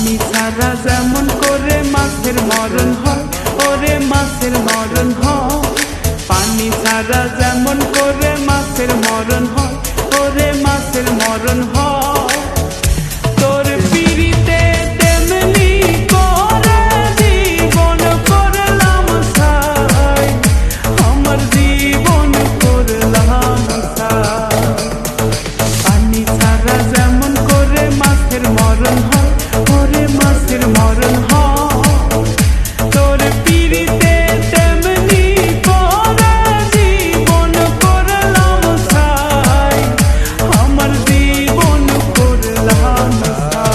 পানি ছাড়া যেমন করে মাছের মরণ হয়, ওরে মাছের মরণ হয়। পানি ছাড়া যেমন করে মাছের মরণ হয়, ওরে মাছের মরণ হয়। তোর পিরিতে তেমনি করে জীবন করলাম ছাই, আমার জীবন করলাম ছাই। পানি ছাড়া যেমন করে মাছের মরণ হয়, ওরে মাছের মরণ হয়। তোর পিরিতে তেমনি করে জীবন করলাম ছাই, আমার জীবন করলাম ছাই।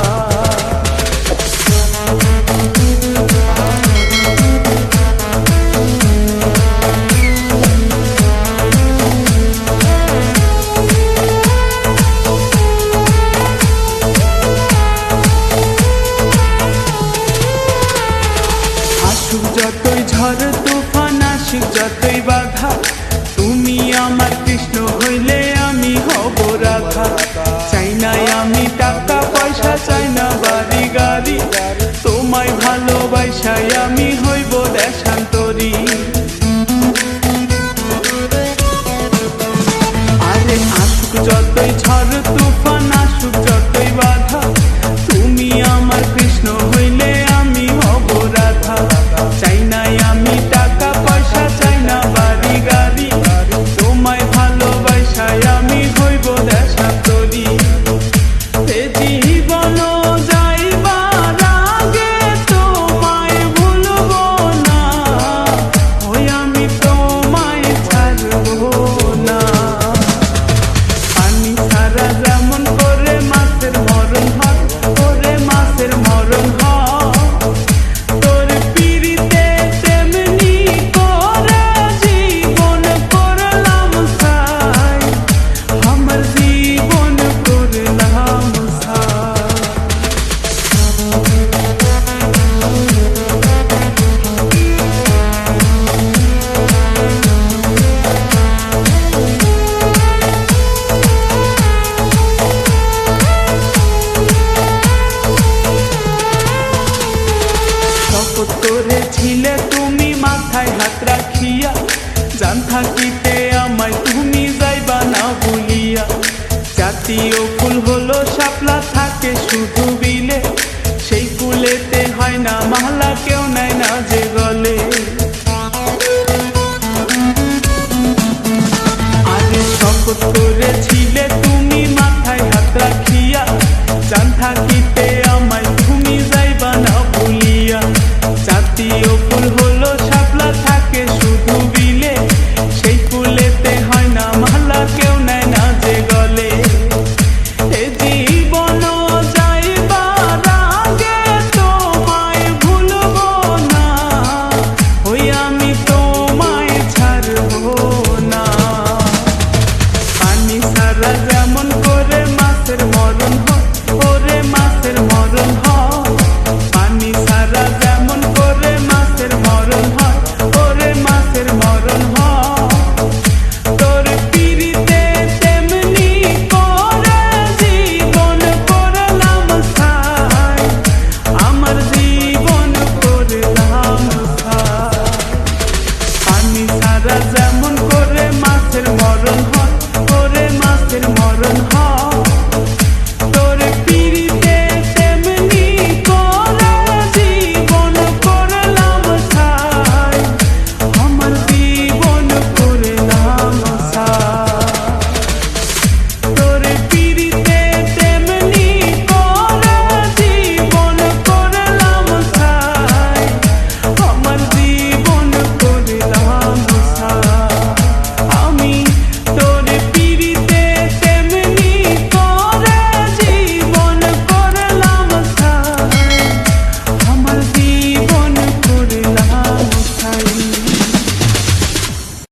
আসুক যতই ঝড় তুফান, আসুক যতই বাধা, তুমি আমার কৃষ্ণ হইলে আমি হব রাধা। চাই না আমি টাকা পয়সা, চাই না বাড়ি গাড়ি, তোমায় ভালোবাসায় আমি হইব দেশান্তরী। আরে আসুক যতই ঝড় তুফান, আসুক যতই বাধা, তুমি আমার কৃষ্ণ হইলে আমি হব রাধা। চাই না আমি টাকা পয়সা, চাই না বাড়ি গাড়ি, তোমায় ভালোবাসায় আমি হইব দেশান্তরী। এ জীবন যাইবার আগে তোমায় ভুলব না, ওই আমি তোমায় ছাড়ব না। পানি ছাড়া যেমন করে মাছের মরণ হয়, ওরে মাছের মরণ হয়। তোর পিরিতে তেমনি করে জীবন করলাম ছাই, আমার জীবন করলাম ছাই। শপথ করেছিলে তুমি মাথায় হাত রাখিয়া, জান থাকিতে আমায় তুমি যাইবা না ভুলিয়া। জাতীয় ফুল হলো শাপলা, থাকে শুধু বিলে, সেই ফুলেতে হয় না মালা, কেউ নেয় না যে গলে। আরে শপথ করেছিলে তুমি মাথায় হাত রাখিয়া, জান থাকিতে আমায় তুমি যাইবা না ভুলিয়া। জাতীয় ফুল হলো শাপলা, থাকে শুধু বিলে, সেই ফুলেতে হয় না মালা, কেউ নেয় না যে গলে। এ জীবন যাইবার আগে তোমায় ভুলব না, ওই আমি তোমায় ছাড়ব না। পানি ছাড়া যেমন করে মাছের মরণ হয়, ওরে মাছের মরণ হয়।